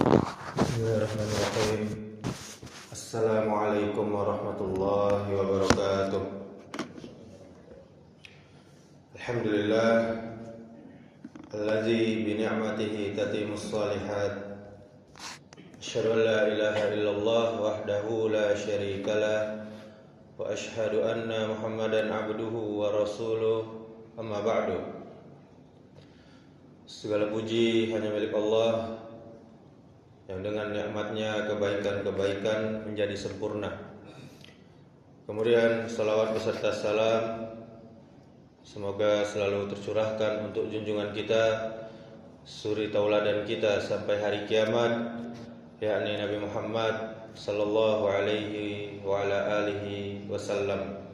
Bismillahirrahmanirrahim. Assalamualaikum warahmatullahi wabarakatuh. Alhamdulillah alladzi bi ni'matihi tatimmus shalihat. Asyhadu an la ilaha illallah wahdahu la syarikalah wa asyhadu anna Muhammadan abduhu wa rasuluh. Amma ba'du. Segala puji hanya milik Allah yang dengan nikmatnya kebaikan-kebaikan menjadi sempurna. Kemudian salawat beserta salam semoga selalu tercurahkan untuk junjungan kita, suri tauladan kita sampai hari kiamat, yakni Nabi Muhammad sallallahu alaihi wa ala alihi wasallam.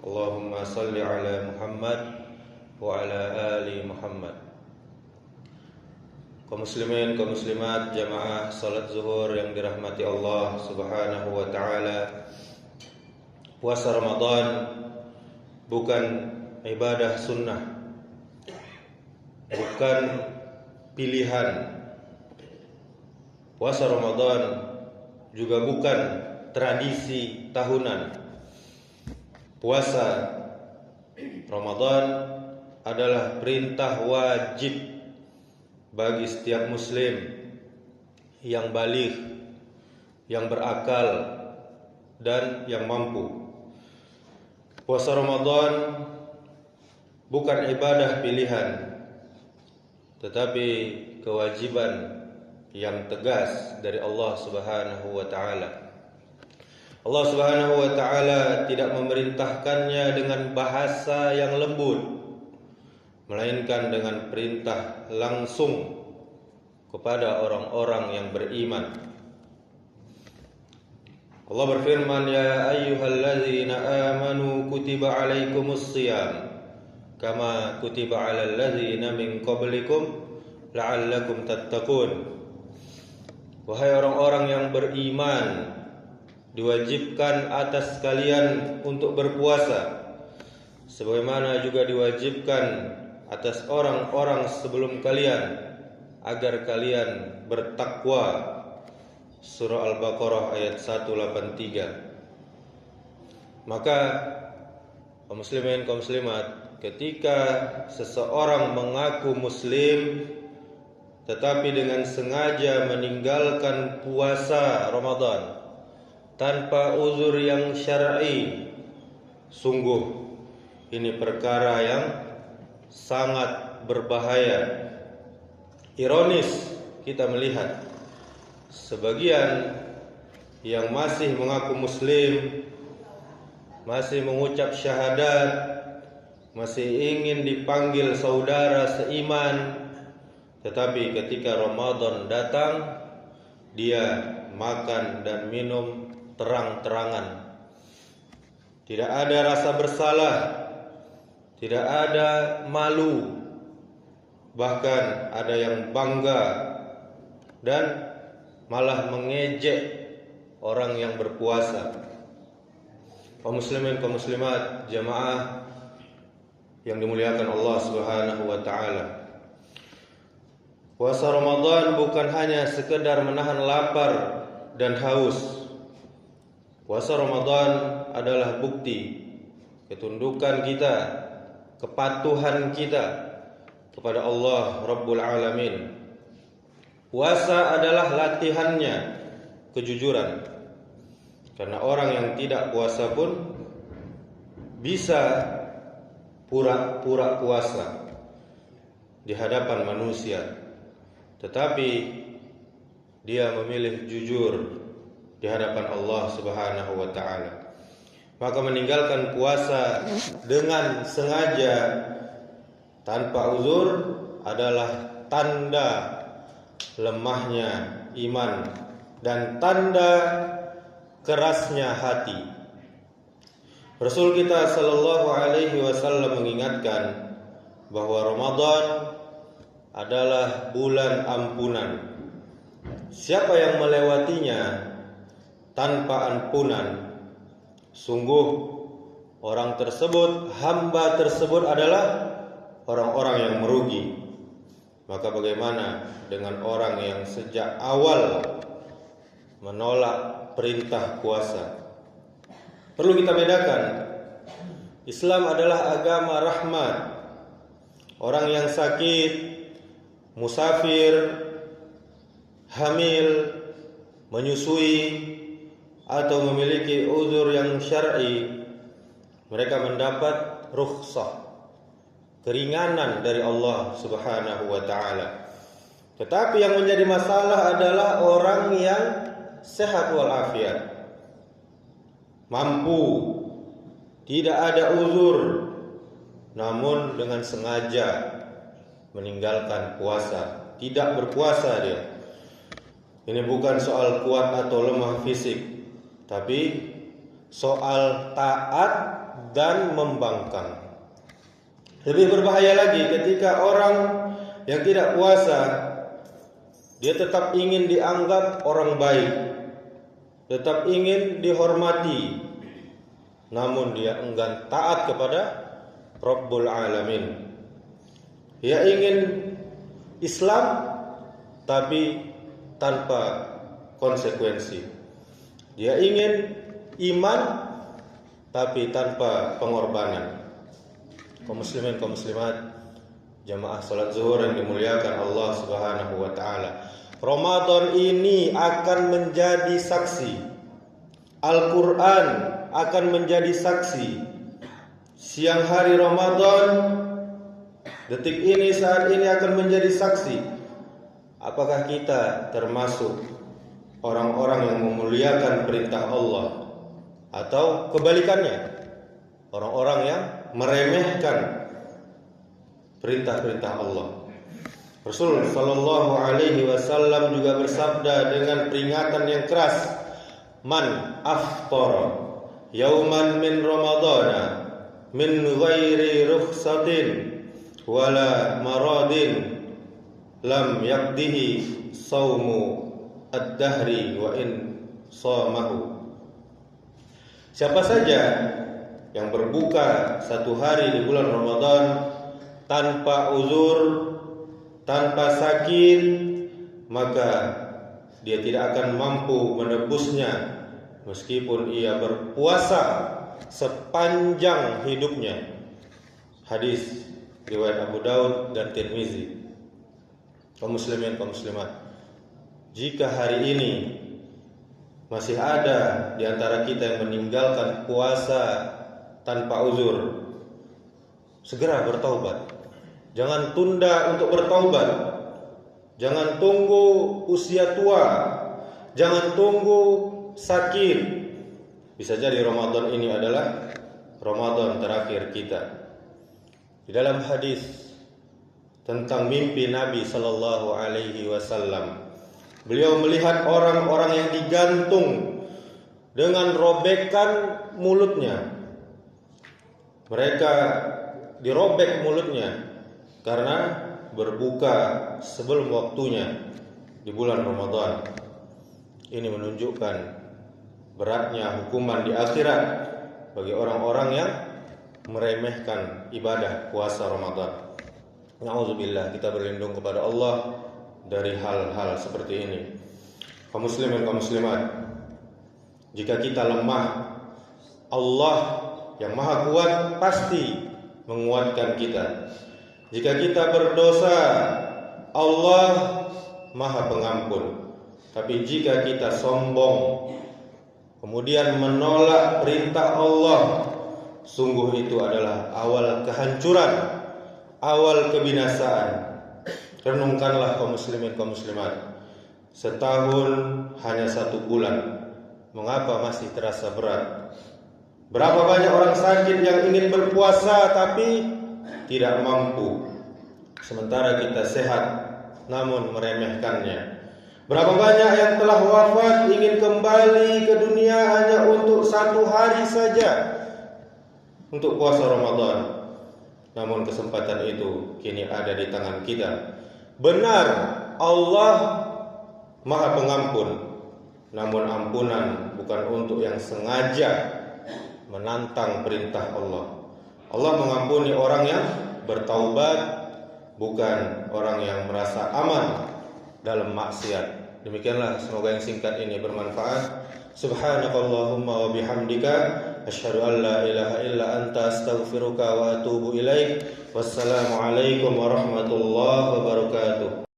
Allahumma salli ala Muhammad wa ala ali Muhammad. Kaum muslimin, kaum muslimat, jamaah salat zuhur yang dirahmati Allah Subhanahu wa taala. Puasa Ramadan bukan ibadah sunnah, bukan pilihan. Puasa Ramadan juga bukan tradisi tahunan. Puasa Ramadan adalah perintah wajib bagi setiap muslim yang baligh, yang berakal dan yang mampu. Puasa Ramadan bukan ibadah pilihan, tetapi kewajiban yang tegas dari Allah Subhanahu wa taala. Allah Subhanahu wa taala tidak memerintahkannya dengan bahasa yang lembut, melainkan dengan perintah langsung kepada orang-orang yang beriman. Allah berfirman, ya ayyuhalladzina amanu kutiba alaikumus shiyam kama kutiba alal ladzina min qablikum la'allakum tattaqun. Wahai orang-orang yang beriman, diwajibkan atas kalian untuk berpuasa sebagaimana juga diwajibkan atas orang-orang sebelum kalian agar kalian bertakwa. Surah Al-Baqarah ayat 183. Maka kaum muslimin, kaum muslimat, ketika seseorang mengaku muslim tetapi dengan sengaja meninggalkan puasa Ramadan tanpa uzur yang syar'i, sungguh ini perkara yang sangat berbahaya. Ironis kita melihat sebagian yang masih mengaku muslim, masih mengucap syahadat, masih ingin dipanggil saudara seiman, tetapi ketika Ramadan datang dia makan dan minum terang-terangan. Tidak ada rasa bersalah, tidak ada malu, bahkan ada yang bangga dan malah mengejek orang yang berpuasa. Kaum muslimin, kaum muslimat, jamaah yang dimuliakan Allah Subhanahu wa taala. Puasa Ramadan bukan hanya sekedar menahan lapar dan haus. Puasa Ramadan adalah bukti ketundukan kita, kepatuhan kita kepada Allah Rabbul Alamin. Puasa adalah latihannya kejujuran. Karena orang yang tidak puasa pun bisa pura-pura puasa di hadapan manusia, tetapi dia memilih jujur di hadapan Allah Subhanahu wa taala. Maka meninggalkan puasa dengan sengaja tanpa uzur adalah tanda lemahnya iman dan tanda kerasnya hati. Rasul kita sallallahu alaihi wasallam mengingatkan bahwa Ramadan adalah bulan ampunan. Siapa yang melewatinya tanpa ampunan, sungguh orang tersebut, hamba tersebut adalah orang-orang yang merugi. Maka bagaimana dengan orang yang sejak awal menolak perintah puasa? Perlu kita bedakan. Islam adalah agama rahmat. Orang yang sakit, musafir, hamil, menyusui, atau memiliki uzur yang syar'i, mereka mendapat rukhsah, keringanan dari Allah Subhanahu wa taala. Tetapi yang menjadi masalah adalah orang yang sehat walafiat, mampu, tidak ada uzur, namun dengan sengaja meninggalkan puasa, tidak berpuasa dia. Ini bukan soal kuat atau lemah fisik, tapi soal taat dan membangkang. Lebih berbahaya lagi ketika orang yang tidak puasa, dia tetap ingin dianggap orang baik, tetap ingin dihormati, namun dia enggan taat kepada Rabbul Alamin. Dia ingin Islam tapi tanpa konsekuensi. Dia ingin iman tapi tanpa pengorbanan. Kaum muslimin, kaum muslimat, jamaah salat zuhur yang dimuliakan Allah Subhanahu wa taala. Ramadan ini akan menjadi saksi. Al-Qur'an akan menjadi saksi. Siang hari Ramadan, detik ini, saat ini akan menjadi saksi. Apakah kita termasuk orang-orang yang memuliakan perintah Allah, atau kebalikannya, orang-orang yang meremehkan perintah-perintah Allah? Rasul sallallahu alaihi wasallam juga bersabda dengan peringatan yang keras, "Man aftara yauman min ramadana min ghairi rukhsatin wala maradin lam yaqdihi saumu ad-dahri wa in shamahu." Siapa saja yang berbuka satu hari di bulan Ramadan tanpa uzur, tanpa sakit, maka dia tidak akan mampu menebusnya meskipun ia berpuasa sepanjang hidupnya. Hadis riwayat Abu Daud dan Tirmizi. Kaum muslimin, kaum muslimat, jika hari ini masih ada di antara kita yang meninggalkan puasa tanpa uzur, segera bertaubat. Jangan tunda untuk bertaubat. Jangan tunggu usia tua. Jangan tunggu sakit. Bisa jadi Ramadan ini adalah Ramadan terakhir kita. Di dalam hadis tentang mimpi Nabi sallallahu alaihi wasallam, beliau melihat orang-orang yang digantung dengan robekan mulutnya. Mereka dirobek mulutnya karena berbuka sebelum waktunya di bulan Ramadan. Ini menunjukkan beratnya hukuman di akhirat bagi orang-orang yang meremehkan ibadah puasa Ramadan. Na'udzubillah, kita berlindung kepada Allah dari hal-hal seperti ini. Kaum muslimin, kaum muslimat, jika kita lemah, Allah yang maha kuat pasti menguatkan kita. Jika kita berdosa, Allah maha pengampun. Tapi jika kita sombong, kemudian menolak perintah Allah, sungguh itu adalah awal kehancuran, awal kebinasaan. Renungkanlah kaum muslimin, kaum muslimat, setahun hanya 1 bulan, mengapa masih terasa berat? Berapa banyak orang sakit yang ingin berpuasa tapi tidak mampu, sementara kita sehat namun meremehkannya. Berapa banyak yang telah wafat ingin kembali ke dunia hanya untuk 1 hari saja untuk puasa Ramadan, namun kesempatan itu kini ada di tangan kita. Benar, Allah maha pengampun, namun ampunan bukan untuk yang sengaja menantang perintah Allah. Allah mengampuni orang yang bertaubat, bukan orang yang merasa aman dalam maksiat. Demikianlah, semoga yang singkat ini bermanfaat. Subhanakallahumma wa bihamdika asyhadu an la ilaha illa anta astaghfiruka wa atubu ilaik. Wassalamualaikum warahmatullahi wabarakatuh.